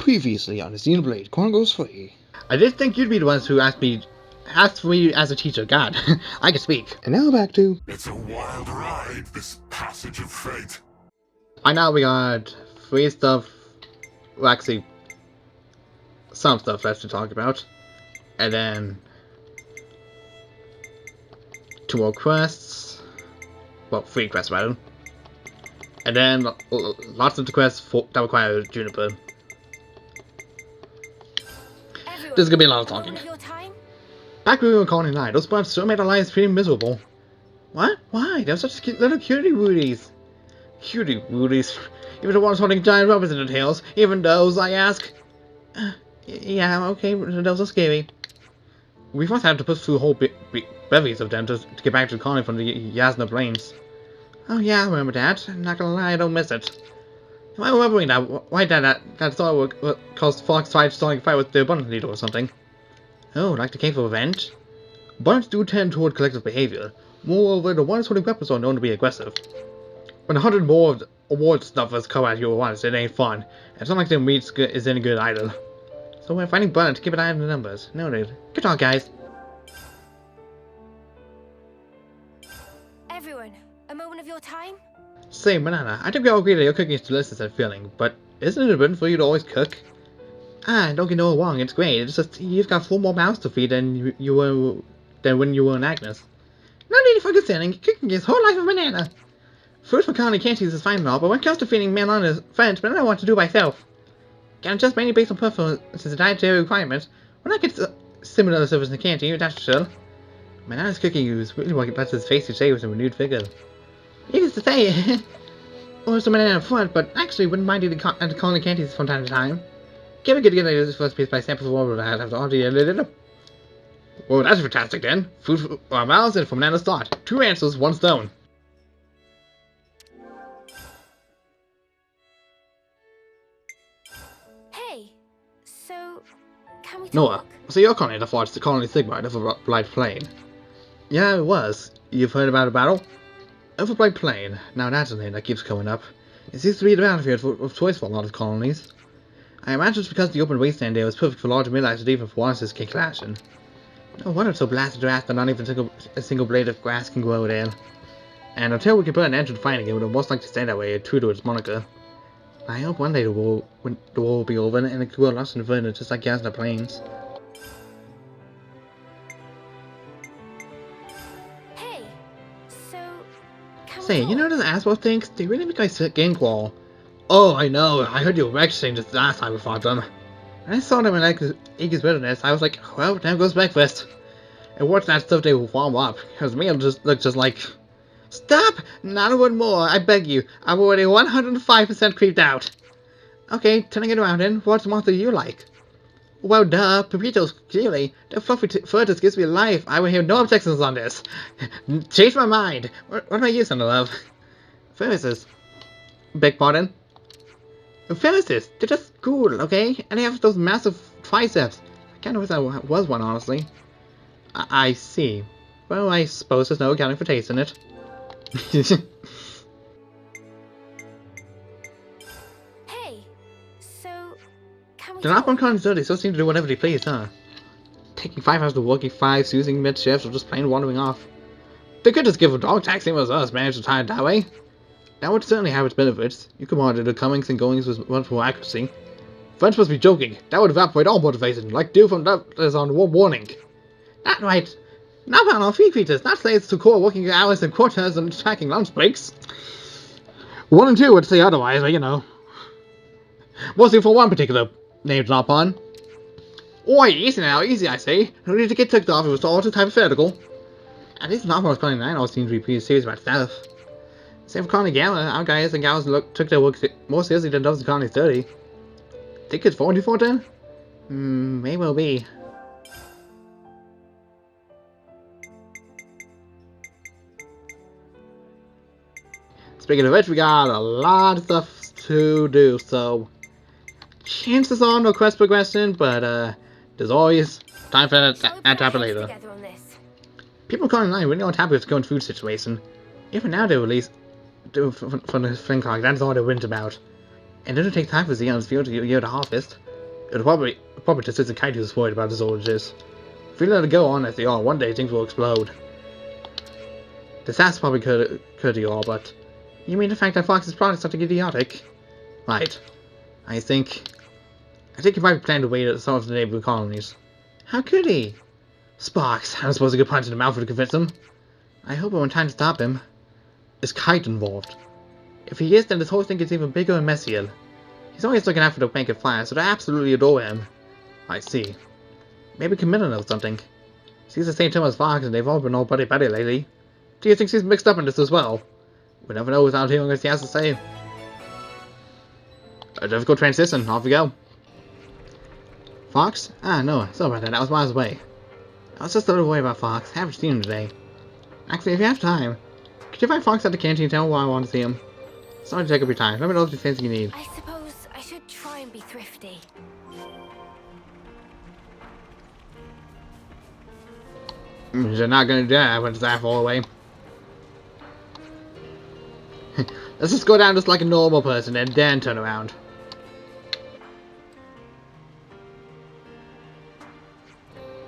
Previously on Xenoblade Chronicles 3. I did think you'd be the ones who asked me as a teacher. God, I can speak. And now back to... It's a wild ride, this passage of fate. By now we got free stuff, well actually, some stuff left to talk about. And then 2 more quests. Well, 3 quests rather. And then lots of the quests that require Juniper. This is gonna be a lot of talking. Back when we were in Colony Iota, those bugs sure made our lives pretty miserable. What? Why? They were such little cutie woodies. Cutie woodies. Even the ones holding giant rubbers in their tails. Even those, I ask. Yeah, okay, those are scary. We first had to push through whole bevies of them to get back to the colony from the Yasna Plains. Oh yeah, I remember that. I'm not gonna lie, I don't miss it. Am I remembering that? Why that thought would cause Fox tried starting a fight with the Abundant Leader or something? Oh, like the cave of revenge? Abundants do tend toward collective behavior. Moreover, the ones holding weapons are known to be aggressive. When 100 more award stuffers come at you at once, it ain't fun. And it's not like their meat is any good either. So when fighting Abundants, keep an eye on the numbers. Noted. Good talk, guys. Everyone, a moment of your time? Say, Banana, I think we all agree that your cooking is delicious and filling, but isn't it important for you to always cook? Ah, don't get me wrong, it's great. It's just you've got 4 more mouths to feed than when you were in Agnes. No need for concerning. Cooking is whole life of Banana. Food for Colony Canties is fine and all, but when it comes to feeding men on his friends, Banana wants to do myself. Can adjust mainly based on preferences and dietary requirements. When I get similar service in the canteen, that's for sure. Banana's cooking is really what lets his face to shade with a renewed vigor. Needless to say, or some Banana up front, but actually wouldn't mind eating at the Colony Canties from time to time. Can't be good to get this first piece by samples of water that I have to already edited up. Well, that's fantastic then. Food for our mouths and from Banana's start. 2 answers, 1 stone. Hey, so can we talk? Noah, so your colony that fought the Colony Sigma at Overblight Plain. Yeah, it was. You've heard about a battle? Overblight Plain. Now that's a name that keeps coming up. It seems to be the battlefield of choice for a lot of colonies. I imagine it's because the open wasteland there was perfect for large midlives and even for Wallace's king clashing. No wonder it's so blasted to ask that not even a single blade of grass can grow there. And until we can put an end to the fighting, it would most likely stay that way, true to its moniker. I hope one day the war will be over and it could grow lost and inverted just like Yasna Plains. Hey, so can we Say, talk? you know those asshole things? They really make my skin crawl. Oh, I know. I heard you were registering this last time we fought them. When I saw them in Iggy's wilderness, I was like, well, there goes breakfast. And what's that stuff they will warm up? Because me, just look just like... Stop! Not a word more, I beg you. I'm already 105% creeped out. Okay, turning it around then, what monster do you like? Well, duh, Pepitos, clearly. Their fluffy fur just gives me life. I will hear no objections on this. Change my mind. What about you, son of love? Ferrises. Beg pardon? Ferrises, they're just cool, okay? And they have those massive triceps. I kinda wish I was one, honestly. I see. Well, I suppose there's no accounting for taste in it. Hey, so can we The talk? Napon Cons they still seem to do whatever they please, huh? Taking 5 hours to working 5, using mid-shifts, or just plain wandering off. They could just give a dog tax same as us, manage to time that way. That would certainly have its benefits. You could monitor the comings and goings with much more accuracy. Friends must be joking. That would evaporate all motivation, like dew from letters on warning. That right. Napon are free creatures, not slaves to core working hours and quarters and tracking lunch breaks. 1 and 2 would say otherwise, but you know. Mostly for one particular named Napon. Oi, easy now, easy I say. No need to get ticked off, it was all too hypothetical. At least Napon was Colony 9 always seems to be pretty serious about stuff. Same for Colony Gamma, our guys and gals took their work more seriously than those in Colony 30. Think it's 44 then? May well be. Speaking of which, we got a lot of stuff to do, so chances are no quest progression, but there's always time for that Shall we at put our happen heads later. together on this? People calling line really aren't happy with the current food situation. Even now they release from the Flint Clock, that's all they went about. And it'll take time for Xenon's field to get the harvest. It'll probably just isn't Kite who's worried about the soldiers. If we let it go on as they are, one day things will explode. This has probably occurred to you all, but you mean the fact that Fox's products are something idiotic? Right. I think he might be planning to wait at some of the neighboring colonies. How could he? Sparks, I don't suppose a good punch in the mouth would convince him. I hope we're in time to stop him. Is Kite involved? If he is, then this whole thing gets even bigger and messier. He's always looking out for the bank of fire, so they absolutely adore him. I see. Maybe Camilla knows something. She's the same time as Fox, and they've all been all buddy-buddy lately. Do you think she's mixed up in this as well? We never know without hearing what she has to say. A difficult transition, off we go. Fox? Ah, no, sorry about that was miles away. I was just a little worried about Fox. Haven't seen him today. Actually, if you have time, could you find Fox at the canteen and tell him why I want to see him? Sorry to take up your time. Let me know if there's anything you need. I suppose I should try and be thrifty. You're not gonna do that when it's that far away. Let's just go down just like a normal person and then turn around.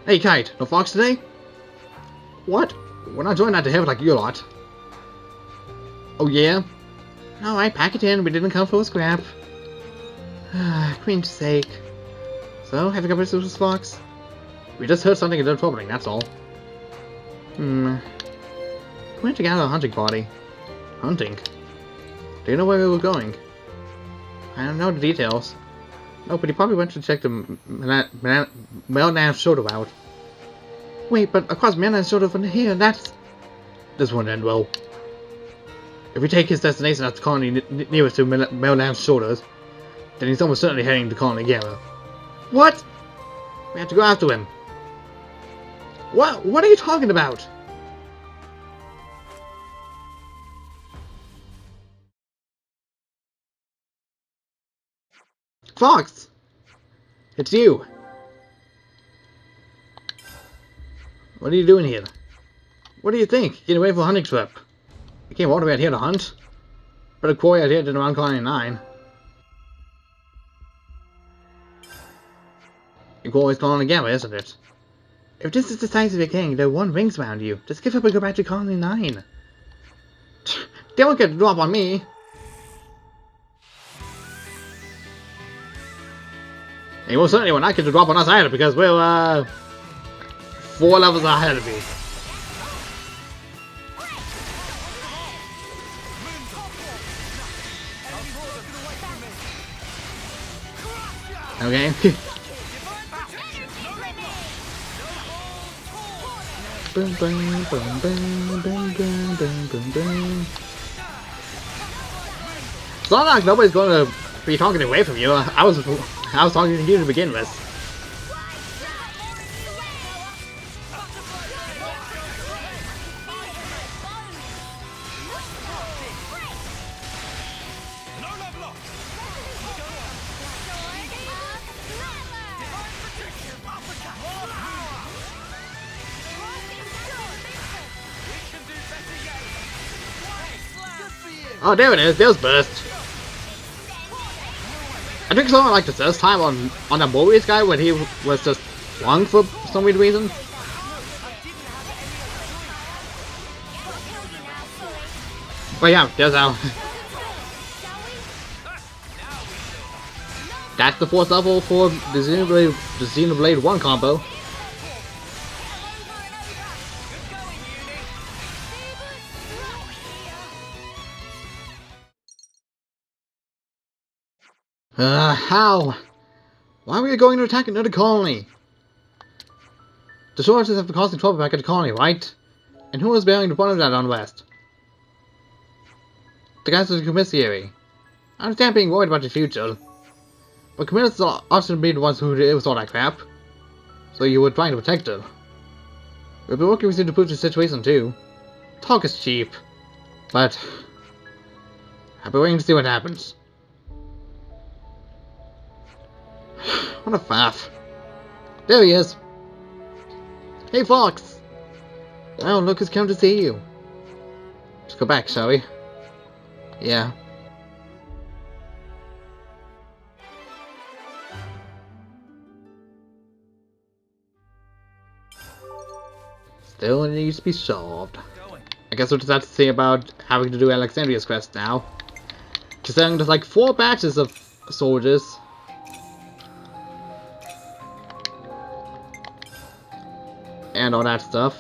Hey Kite, no Fox today? What? We're not joining out to heaven like you lot. Oh yeah? Alright, pack it in, we didn't come for a scrap. Queen's sake. So, have you got this Fox? We just heard something a little troubling, that's all. We went to gather a hunting party. Hunting? Do you know where we were going? I don't know the details. No, but he probably went to check the Melnav's shoulder out. Wait, but across Melnav's shoulder from here, that's... This won't end well. If we take his destination as the colony nearest to Melnav's shoulders, then he's almost certainly heading to Colony Iota. What? We have to go after him. What are you talking about? Fox! It's you! What are you doing here? What do you think? Getting away for a hunting trip. You came all the way out here to hunt? Better quarry out here than around Colony 9. Your quarry's Colony Iota, isn't it? If this is the size of your king, there are one rings around you. Just give up and go back to Colony 9. They won't get a drop on me. And most certainly when I get the drop on us either, because we're 4 levels ahead of me. Okay. Boom, boom, boom, boom, boom, boom, boom, boom, boom. It's not like nobody's going to be talking away from you. I was talking to you to begin with. Oh, there it is. There's Burst. I think someone like the first time on the Warriors guy when he was just flung for some weird reason. But yeah, there's our... That's the 4th level for the Xenoblade 1 combo. How? Why are we going to attack another colony? The sources have been causing trouble back at the colony, right? And who is bearing the brunt of that unrest? The guys of the commissary. I understand being worried about the future, but commissioners often be the ones who deal with all that crap. So you were trying to protect her. We've been working with you to improve the situation too. Talk is cheap, but I'll be waiting to see what happens. What a faff. There he is. Hey Fox! Oh, look who's come to see you. Let's go back, shall we? Yeah. still needs to be solved. I guess we'll just have to see about having to do Alexandria's quest now. Just sending just like 4 batches of soldiers. And all that stuff.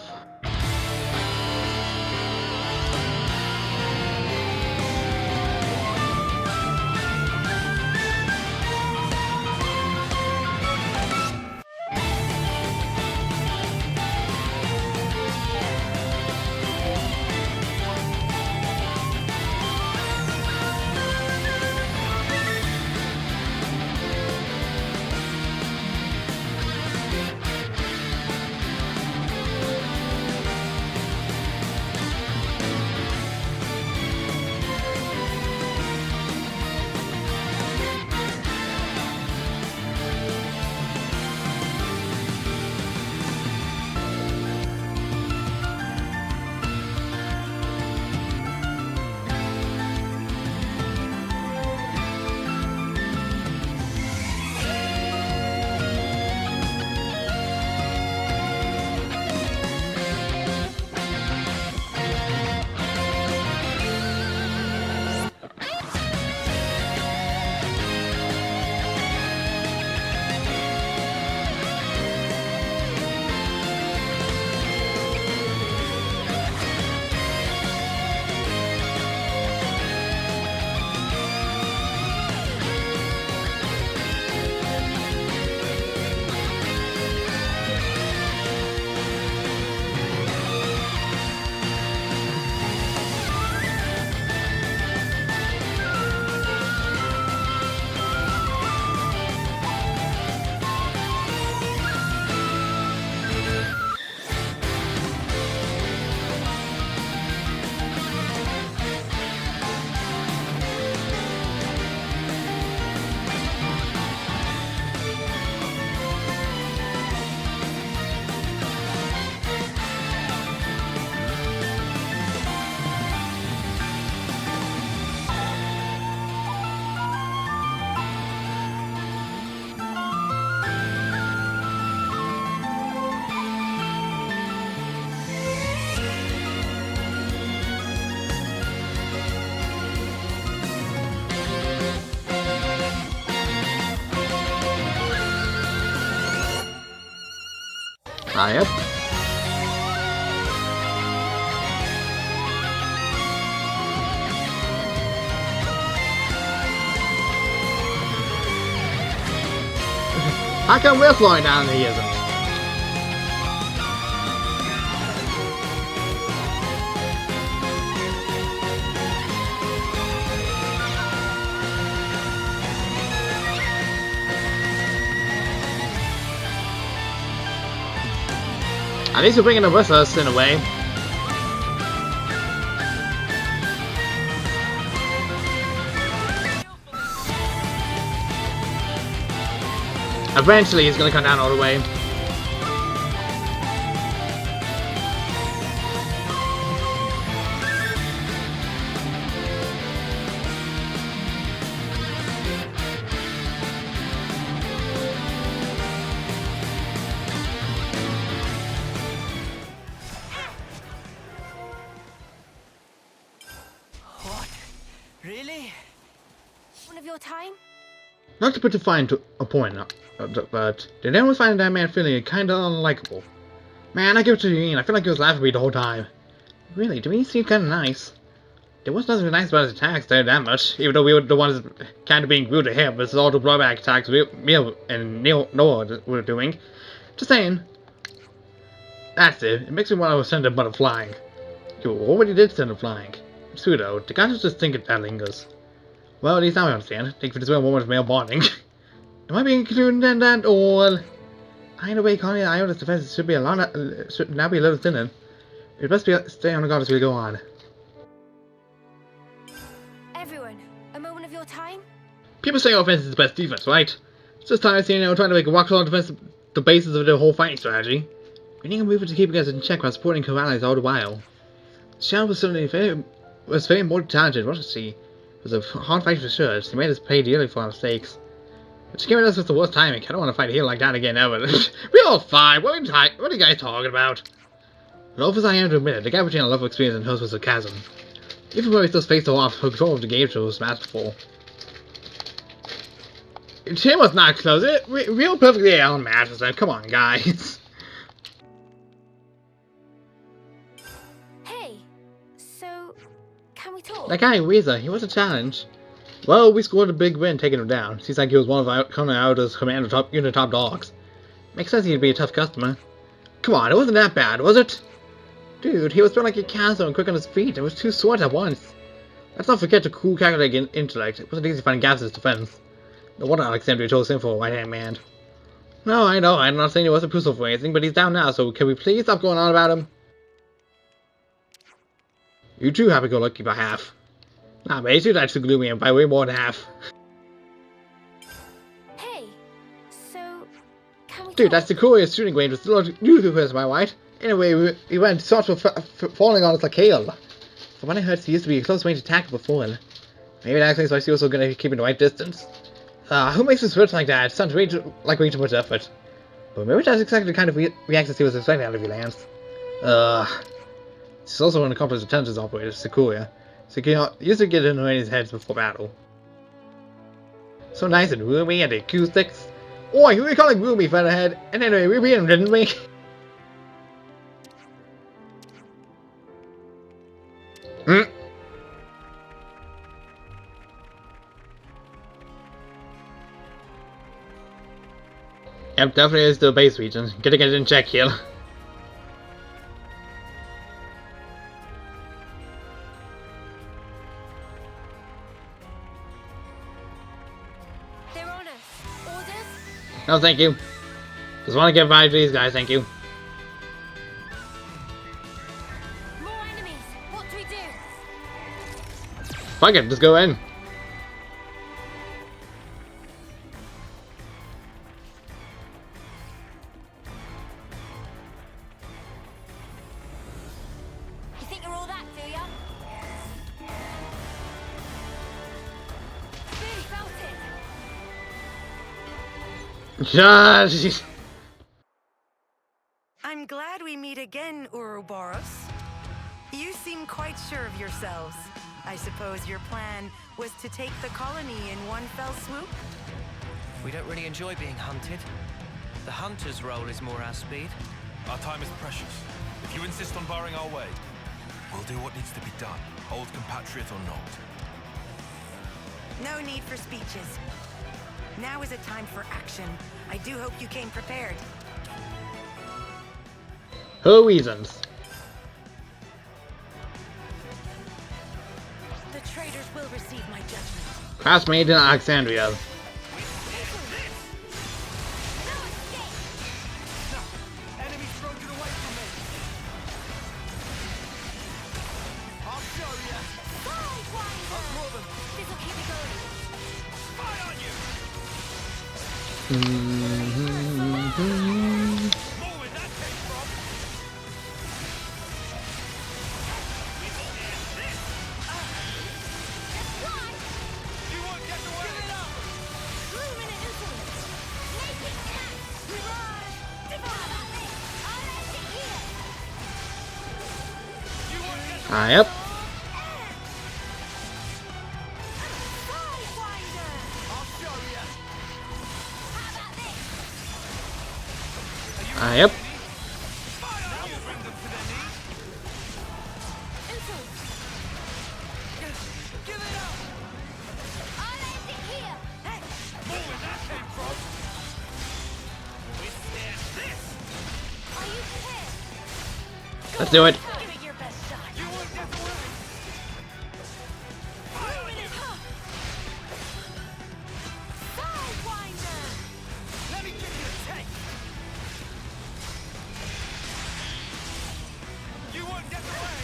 Yep. How come we're flying down and he isn't? At least we're bringing them with us in a way. Eventually he's gonna come down all the way. Really? One of your time? Not to put a fine to a point, but did anyone find that man feeling kinda unlikable? Man, I give it to you, Ian. I feel like he was laughing at me the whole time. Really, to me he seemed kinda nice. There was nothing nice about his attacks, there that much, even though we were the ones kinda being rude to him, but it's all the blowback attacks me and Noah were doing. Just saying. That's it. It makes me want to send him but flying. You already did send him flying. It's true though, the guys just thinking that lingers. Well, at least now I understand. Thank you for this moment of male bonding. Am I being included in that, or... Either way, Colony Iota's defense should now be a little thinner. It must be stay on the guard as we go on. Everyone, a moment of your time? People say offense is the best defense, right? It's just time seeing trying to make a rock-solid defense the basis of their whole fighting strategy. We need a move to keep us in check while supporting co-allies all the while. Xiao was certainly very more talented, wasn't she? It was a hard fight for sure. She made us pay dearly for our mistakes. But she came at us with the worst timing. I don't want to fight here like that again ever. We're all fine. What are you guys talking about? Loaf as I am to admit it, the gap between our level of experience and hers was a chasm. Even when we still faced off, her control of the game show was masterful. She was not close. Real perfectly on matches. Come on, guys. Hey, so can we talk? That guy, Weezer, he was a challenge. Well, we scored a big win taking him down. Seems like he was one of Colony Iota's unit top dogs. Makes sense he'd be a tough customer. Come on, it wasn't that bad, was it? Dude, he was built like a castle and quick on his feet. It was two swords at once. Let's not forget the cool calculating intellect. It wasn't easy finding gaps in his defense. No wonder Alexandria chose him for a right-hand man. No, I know, I'm not saying he wasn't crucial for anything, but he's down now, so can we please stop going on about him? You too happy-go-lucky by half. Nah, but he's actually gloomy and by way more than half. Hey, so can we Dude, talk? that's the coolest shooting range with still new to us, my right? Anyway, we went sort of falling on us like hail. From what I heard, he used to be a close-range attacker before. Maybe that explains why she was so good at keeping the right distance. Who makes a switch like that? It sounds way too much effort. But maybe that's exactly the kind of reactions he was expecting out of you, Lance. She's also an accomplished intelligence operator, Sequoia. So he used to get in his heads before battle. So nice and roomy and the acoustics. Oi, who are you calling roomy, featherhead? And anyway, we beat him, didn't we? Yep, definitely is the base region. Gotta get it in check here. They're on us. Orders? No, thank you. Just want to get by to these guys, thank you. More enemies. What do we do? Fuck it, just go in. You think you're all that, do ya? Really felt it. Josh. I'm glad we meet again, Ouroboros. You seem quite sure of yourselves. I suppose your plan was to take the colony in one fell swoop? We don't really enjoy being hunted. The hunter's role is more our speed. Our time is precious. If you insist on barring our way, we'll do what needs to be done, old compatriot or not. No need for speeches. Now is a time for action. I do hope you came prepared. Her reasons. The traitors will receive my judgment. Classmate in Alexandria. Enemies broken away from me. I'll show you. I'll draw them. This'll keep me going. Spy on you. More where that came from. You won't get away. Give it up. Luminous influence. Make it count. We rise. Divide. I'll end it here. You won't get away. Ah, yep. Sidewinder. I'll show you. How about this? Ah, yep. Spy on you. Bring them to their knees. Influence. Give it up. I'll end it here. More where that came from. Withstand this. Are you prepared? Let's do it. Give it your best shot. You won't get away. Spy on you. Sidewinder. Let me give you a taste. You won't get away.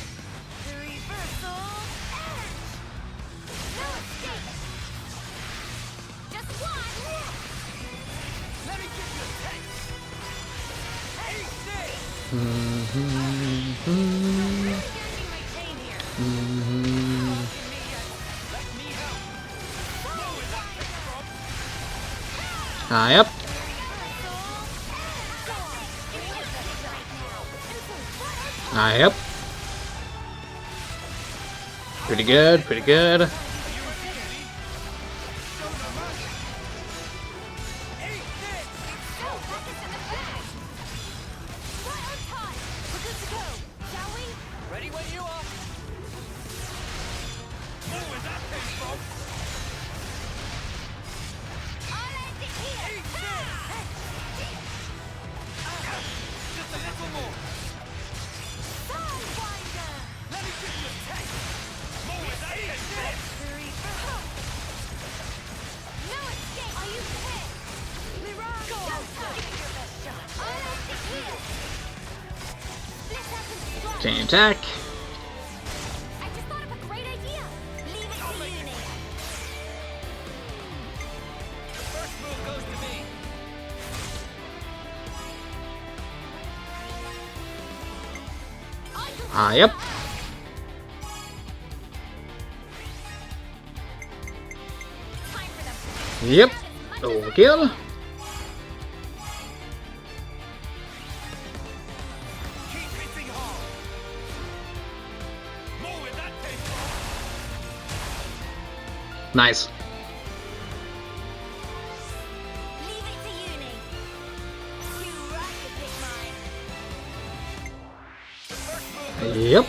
The reversal. Edge. No escape. Just one. Let me give you a taste. Eat this. Really getting my chain here. Let me help. Know where that came from. Ah, yep. Yep. Pretty good, pretty good. Ready when you are. Just a little more. Let me give you a taste. More with that taste. No escape! Are you pissed? Mirage! Go on, give it your best shot. I'll end it here! Split up and strike! Chain attack. I just thought of a great idea! Leave it to you, Nate. The first move goes to me. Yep. Time for the Yep. Overkill. Keep hitting hard. More with that taste. Nice. Leave it to you, Nate. You rock to pick mine. Yep.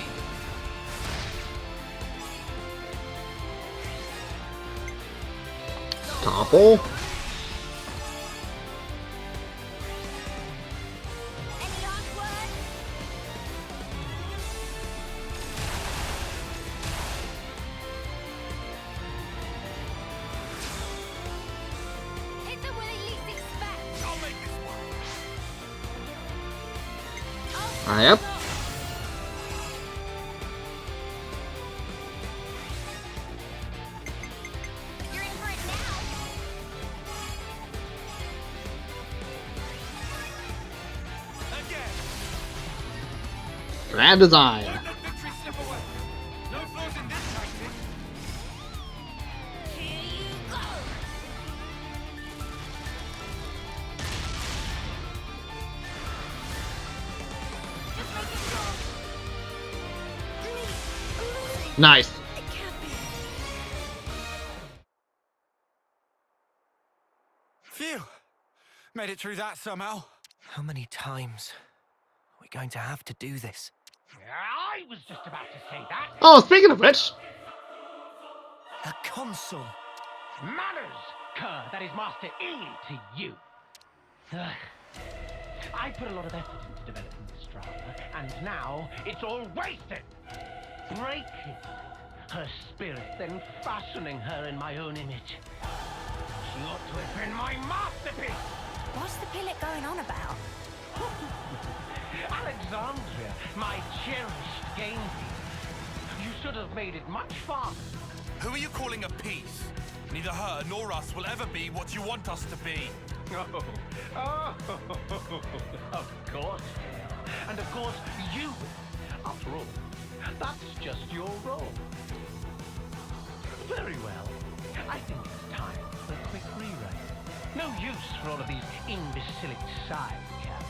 Topple. Any last words? Hit them where they least expect. I'll make this one. Yep. You're in for it now. Again. Grand design. Don't let victory slip away. No flaws in this tactic. Here you go. Just make it go. Nice. It can't be. Phew. Made it through that somehow. How many times are we going to have to do this? I was just about to say that. Oh, speaking of which, A console. Manners, cur, that is Master E to you. Ugh. I put a lot of effort into developing this drama, and now it's all wasted. Breaking her spirit, then fashioning her in my own image. She ought to have been my masterpiece. What's the pilot going on about? Alexandria, my cherished game piece. You should have made it much faster. Who are you calling a piece? Neither her nor us will ever be what you want us to be. Oh, of course. And of course, you. After all, that's just your role. Very well. I think it's time for a quick rewrite. No use for all of these imbecilic side characters.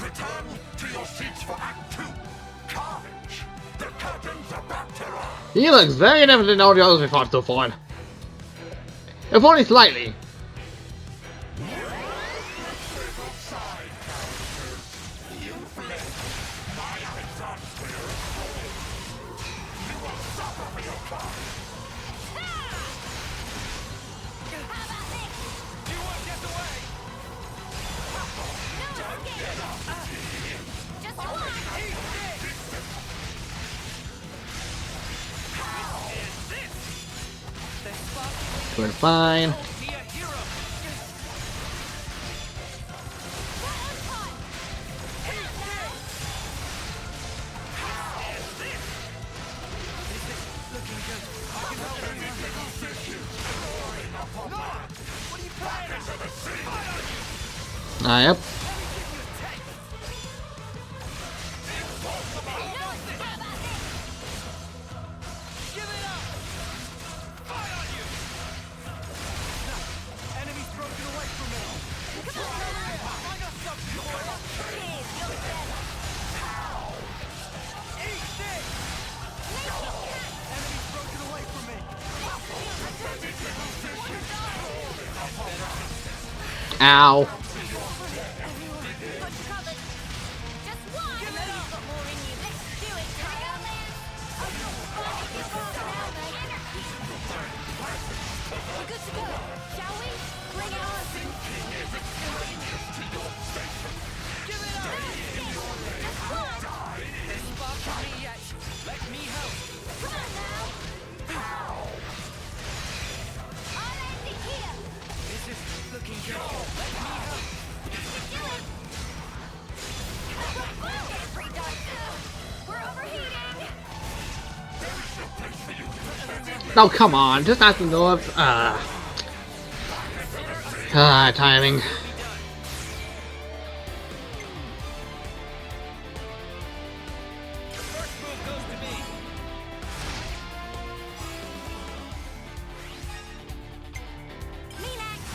Return to your seats for Act 2. Carnage. The curtains are about to rise. he looks very different than all the others we fought so far. If only slightly. We're fine. Yep. Enemies broken away from me. Ow. Got you covered. Just one. I know you've got more in you. Let's do it, Kyle. We're good to go. Shall we? Bring it on. Give it up. Just one. There's spark in me yet. Let me help. Come on now. I'll end it here. This is looking good. Let me help. Do it. Get redone. We're overheating. Oh, come on. Just not the north. Timing. First move goes to me. Me next.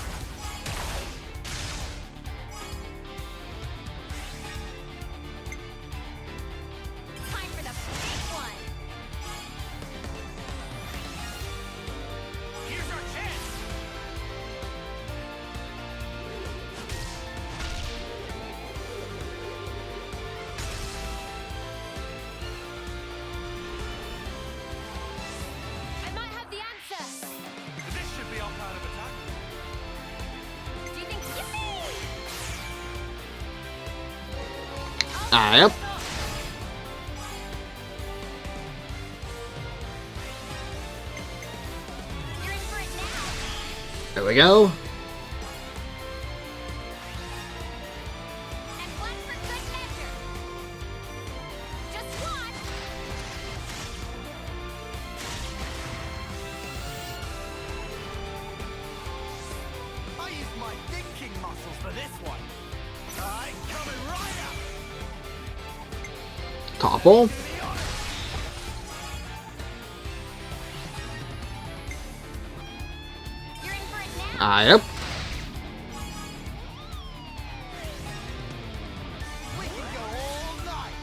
Time for the big one. Here's our chance! I might have the answer. This should be our plan of attack. Do you think? Yippee! Yep. You're in for it now. There we go. And one for good measure. Just one. I used my thinking muscles for this one. I'm coming right up! Topple. You're in for it now. Yep. We can go all night!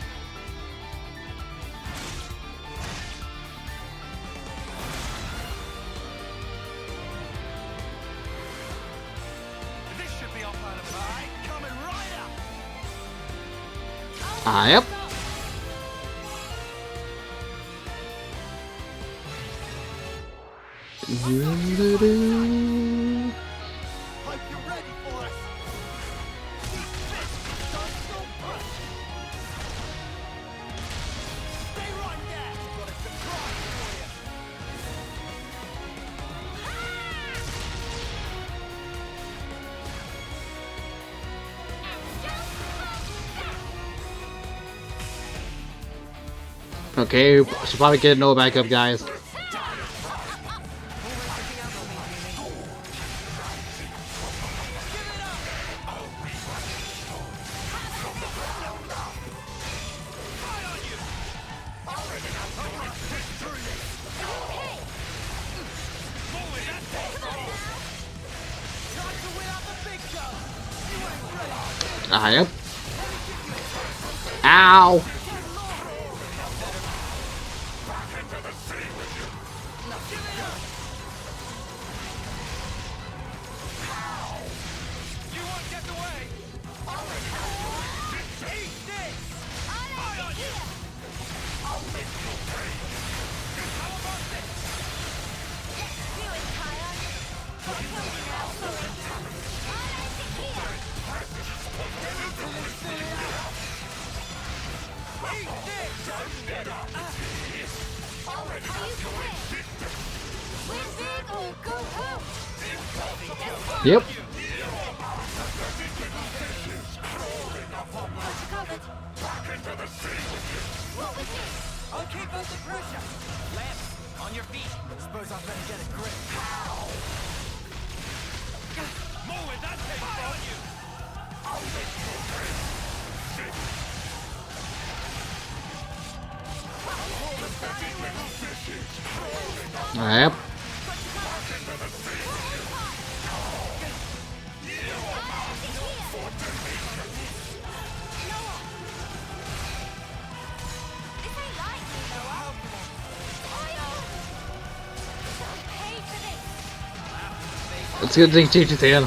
This should be our plan of attack. Coming right up! Yep. Hope you're ready for us! Keep this! Don't so push! Stay right there! Got a surprise for you! Okay, should probably get no backup, guys. Yep. Ow. You won't get away! Eat this! Eye on you! How about this? Do it, Kyle. Get closer now. I'll end it here. Eat this! Are you prepared? Win big or go home. Yep. Covered. What was this? I'll keep up the pressure. Lance, on your feet. Suppose I'd better get a grip. More with that thing, on you! Yep. This ain't like me, Noah. Oil! Pay for this. Let's get the teacher tail.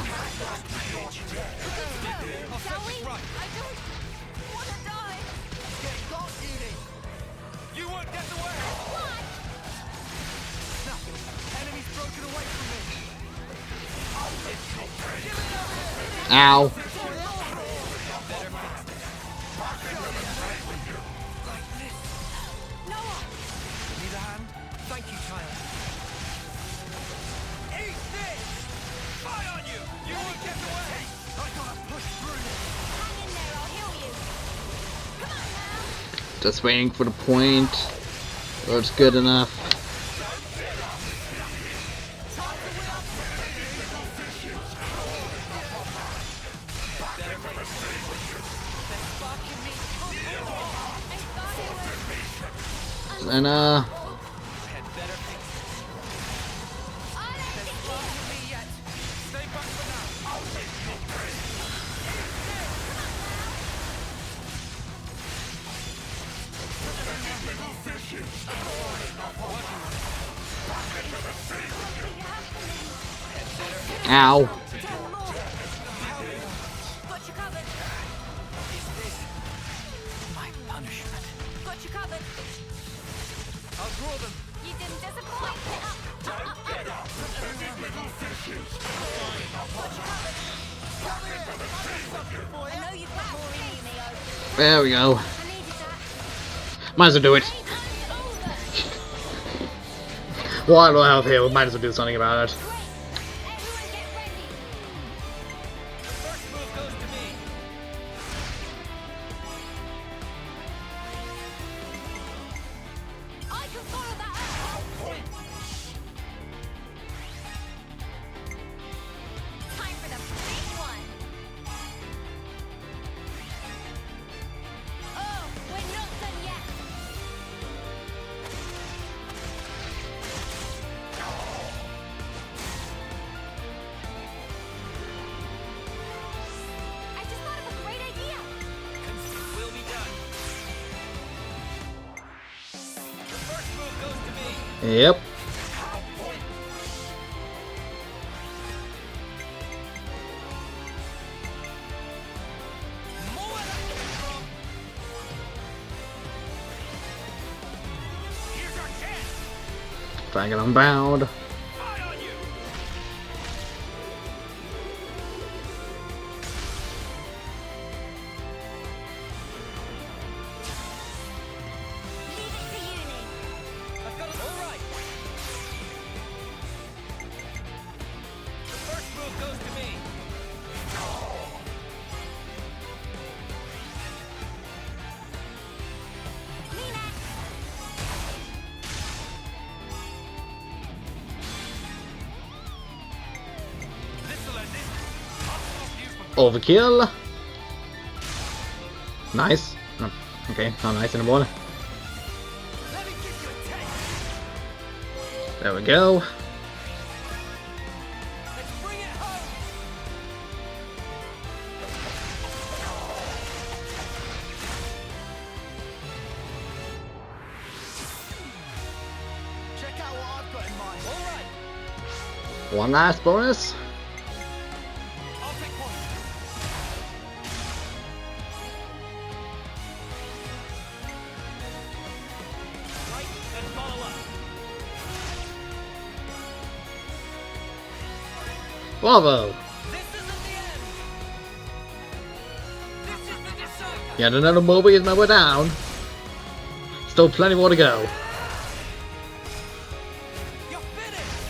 Ow. Need a hand? Thank you, child. Eat this! Eye on you! You won't get away! I gotta push through this. Hang in there, I'll heal you. Come on now. Just waiting for the point. Oh, it's good enough. And Stay back for now. ow. Got you covered. My punishment. Got you covered. I'll draw them. You didn't disappoint. I know you've got more in you, Neo. There we go. I needed that. Might as well do it. Anytime's over. Well, I don't have here. We might as well do something about it. Great. Everyone get ready. First move goes to me. I can follow that up. Time for the big one. Oh, we're not done yet. I just thought of a great idea. Will be done. The first move goes to me. Yep. More where that came from. Here's our chance. Dragon Unbound. Eye on you. Leave it to you, Nick. I've got it all right. The first move goes to me. Me next. This'll end it. I'll stop you from Overkill. Nice. Oh, okay, not nice anymore. Let me give you a taste. There we go. Let's bring it home. Check out what I've got in mind. All right. One last bonus. I'll pick one. Right, then follow up. Bravo. This isn't the end. This is the descent. Yet another movie is nowhere down. Still plenty more to go. You're finished.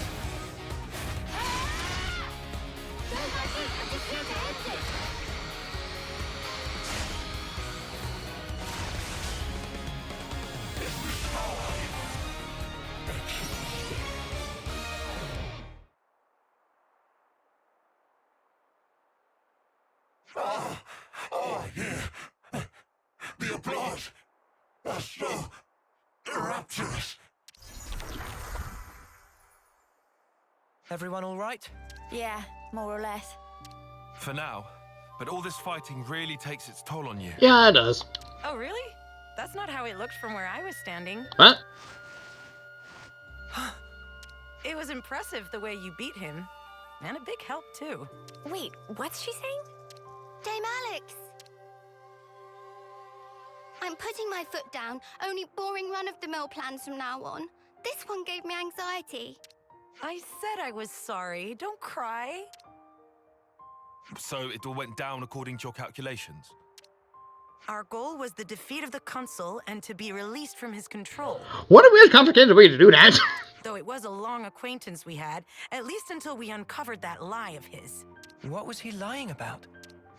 The applause are so rapturous. Everyone all right? Yeah, more or less. For now, but all this fighting really takes its toll on you. Yeah, it does. Oh, really? That's not how it looked from where I was standing. What? It was impressive the way you beat him. And a big help, too. Wait, what's she saying? Dame Alex! I'm putting my foot down. Only boring run-of-the-mill plans from now on. This one gave me anxiety. I said I was sorry. Don't cry. So it all went down according to your calculations? Our goal was the defeat of the consul and to be released from his control. What a weird, complicated way to do that. Though it was a long acquaintance we had, at least until we uncovered that lie of his. What was he lying about?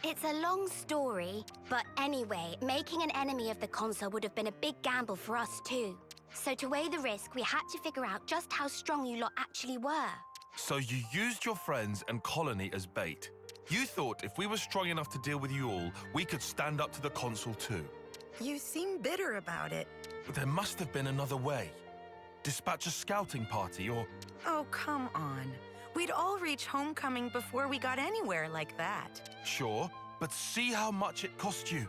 It's a long story, but anyway, making an enemy of the consul would have been a big gamble for us too. So to weigh the risk, we had to figure out just how strong you lot actually were. So you used your friends and Colony as bait. You thought if we were strong enough to deal with you all, we could stand up to the consul too. You seem bitter about it. But there must have been another way. Dispatch a scouting party or... Oh, come on. We'd all reach homecoming before we got anywhere like that. Sure, but see how much it cost you.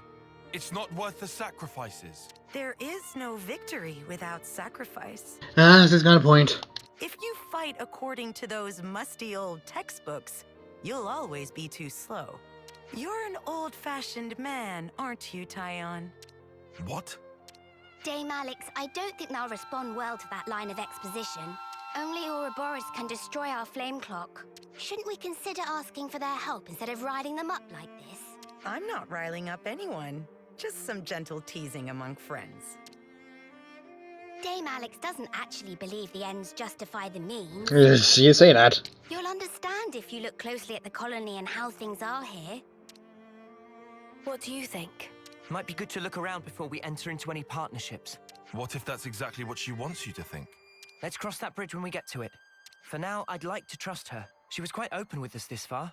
It's not worth the sacrifices. There is no victory without sacrifice. This has got a point. If you fight according to those musty old textbooks, you'll always be too slow. You're an old-fashioned man, aren't you, Tyon? What? Dame Alex, I don't think they'll respond well to that line of exposition. Only Ouroboros can destroy our flame clock. Shouldn't we consider asking for their help instead of riling them up like this? I'm not riling up anyone. Just some gentle teasing among friends. Dame Alex doesn't actually believe the ends justify the means. You say that. You'll understand if you look closely at the colony and how things are here. What do you think? Might be good to look around before we enter into any partnerships. What if that's exactly what she wants you to think? Let's cross that bridge when we get to it. For now, I'd like to trust her. She was quite open with us this far.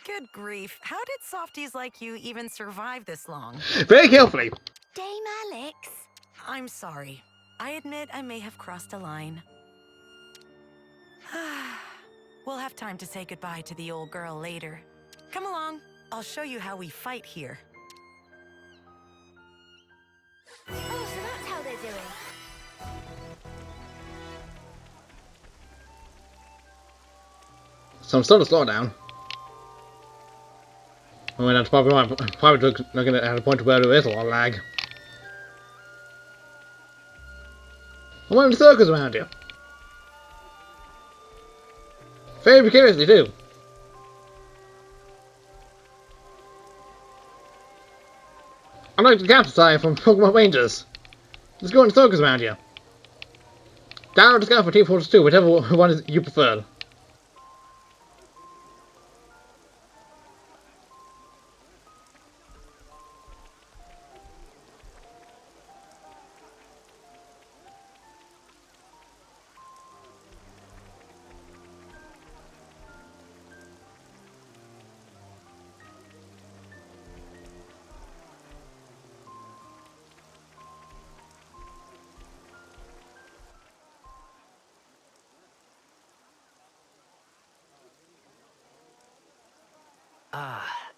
Good grief. How did softies like you even survive this long? Very carefully. Dame Alex? I'm sorry. I admit I may have crossed a line. We'll have time to say goodbye to the old girl later. Come along. I'll show you how we fight here. Oh, so that's how they're doing. So I'm still to slow down. I mean, that's probably looking at a point where there is a lot of lag. I'm wearing circles around you. Very precariously too. I'm like the captain side from Pokemon Rangers. Let's go in circles around you. Down or the scout for Team Fortress 2, whichever one is you prefer.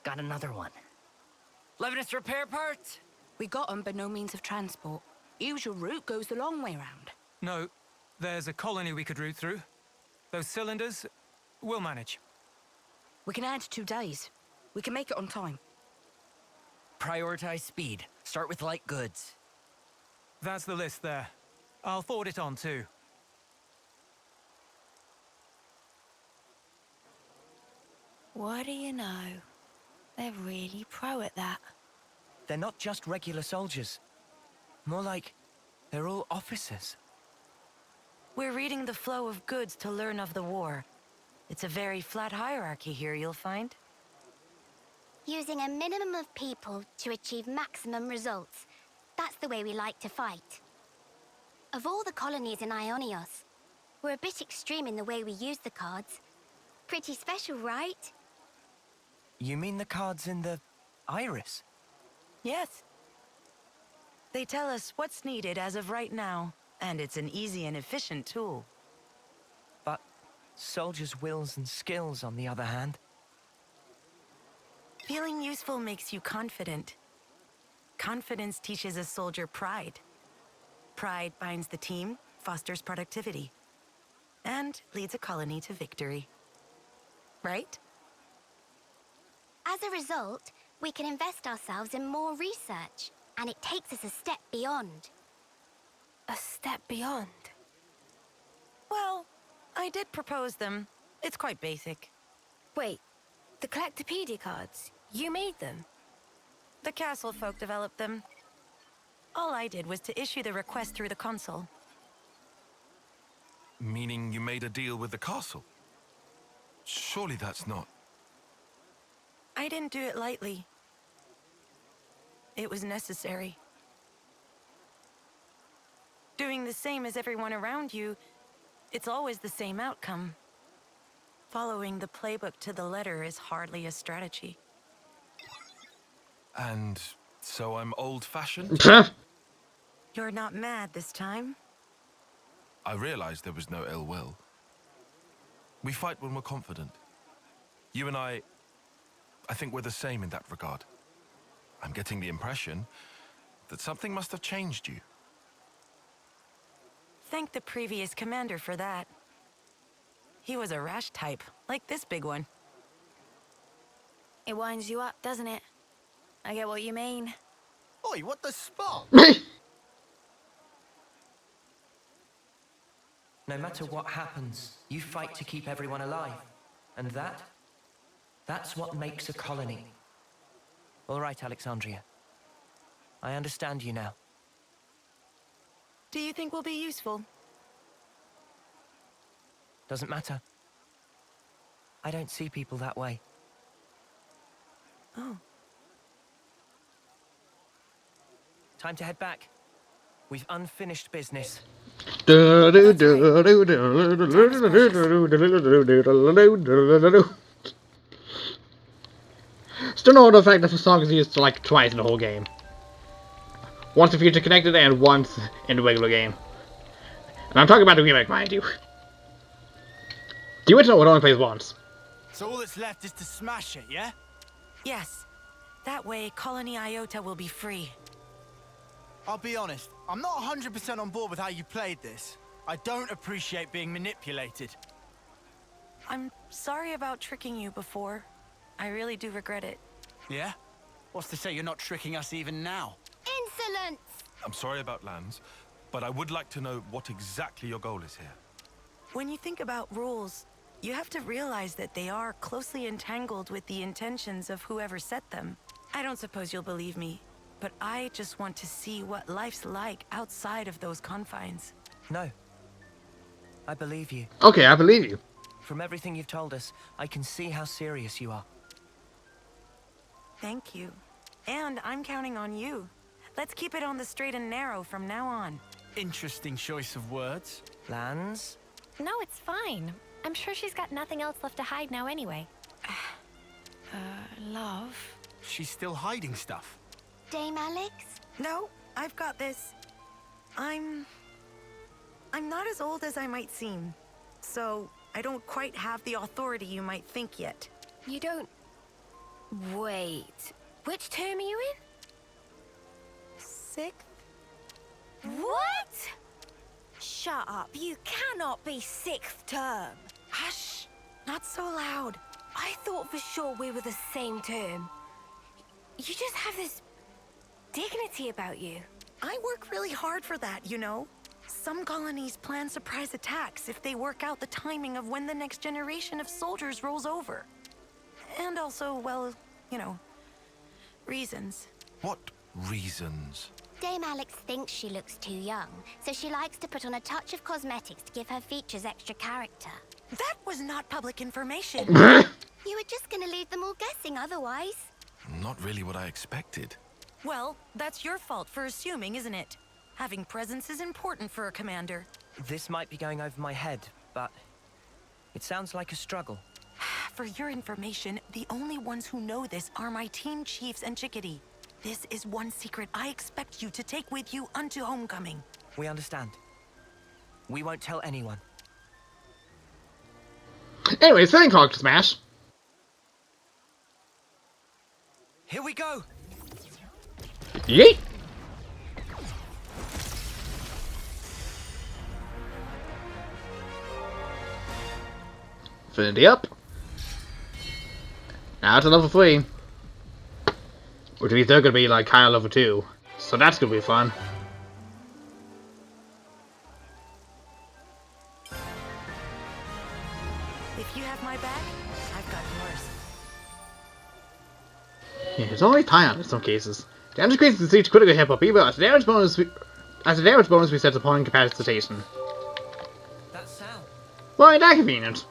Got another one. Levinus repair parts? We got them, but no means of transport. Usual route goes the long way round. No, there's a colony we could route through. Those cylinders, we'll manage. We can add 2 days. We can make it on time. Prioritize speed. Start with light goods. That's the list there. I'll forward it on too. What do you know? They're really pro at that. They're not just regular soldiers. More like, they're all officers. We're reading the flow of goods to learn of the war. It's a very flat hierarchy here, you'll find. Using a minimum of people to achieve maximum results. That's the way we like to fight. Of all the colonies in Ionios, we're a bit extreme in the way we use the cards. Pretty special, right? You mean the cards in the iris? Yes. They tell us what's needed as of right now, and it's an easy and efficient tool. But soldiers' wills and skills, on the other hand. Feeling useful makes you confident. Confidence teaches a soldier pride. Pride binds the team, fosters productivity, and leads a colony to victory. Right? As a result, we can invest ourselves in more research, and it takes us a step beyond. A step beyond. Well, I did propose them. It's quite basic. Wait, The Collectopedia cards? You made them? The castle folk developed them. All I did was to issue the request through the console. Meaning you made a deal with the castle? Surely that's not... I didn't do it lightly. It was necessary. Doing the same as everyone around you, it's always the same outcome. Following the playbook to the letter is hardly a strategy. And so I'm old-fashioned? You're not mad this time? I realized there was no ill will. We fight when we're confident. You and I think we're the same in that regard. I'm getting the impression that something must have changed you. Thank the previous commander for that. He was a rash type, like this big one. It winds you up, doesn't it? I get what you mean. Oi, what the spot? No matter what happens, you fight to keep everyone alive. And that's what makes a colony. All right, Alexandria. I understand you now. Do you think we'll be useful? Doesn't matter. I don't see people that way. Oh. Time to head back. We've unfinished business. Still know the fact that the song is used like twice in the whole game. Once in Future Connected and once in the regular game. And I'm talking about the remake, mind you. The original would only plays once. So all that's left is to smash it, yeah? Yes. That way, Colony Iota will be free. I'll be honest, I'm not 100% on board with how you played this. I don't appreciate being manipulated. I'm sorry about tricking you before. I really do regret it. Yeah? What's to say you're not tricking us even now? Insolence! I'm sorry about Lands, but I would like to know what exactly your goal is here. When you think about rules, you have to realize that they are closely entangled with the intentions of whoever set them. I don't suppose you'll believe me, but I just want to see what life's like outside of those confines. No. I believe you. Okay, I believe you. From everything you've told us, I can see how serious you are. Thank you. And I'm counting on you. Let's keep it on the straight and narrow from now on. Interesting choice of words. Lands? No, it's fine. I'm sure she's got nothing else left to hide now anyway. Love? She's still hiding stuff. Dame Alex? No, I've got this. I'm not as old as I might seem, so I don't quite have the authority you might think yet. You don't... Wait. Which term are you in? Sixth? What? Shut up. You cannot be 6th term. Hush! Not so loud. I thought for sure we were the same term. You just have this dignity about you. I work really hard for that, you know? Some colonies plan surprise attacks if they work out the timing of when the next generation of soldiers rolls over. And also, well, you know, reasons. What reasons? Dame Alex thinks she looks too young, so she likes to put on a touch of cosmetics to give her features extra character. That was not public information. You were just gonna leave them all guessing otherwise. Not really what I expected. Well, that's your fault for assuming, isn't it? Having presence is important for a commander. This might be going over my head, but it sounds like a struggle. For your information, the only ones who know this are my team chiefs and Chickadee. This is one secret I expect you to take with you unto homecoming. We understand. We won't tell anyone. Anyway, setting clock to smash. Here we go! Yeet! Infinity up. Now to level 3. Which means they're gonna be like kind of level 2. So that's gonna be fun. If you have my back, I've got yours. Yeah, it's only time in some cases. Damage increases each critical hit, but even as a damage bonus, we set upon incapacitation. That's Sal. Why, that convenient.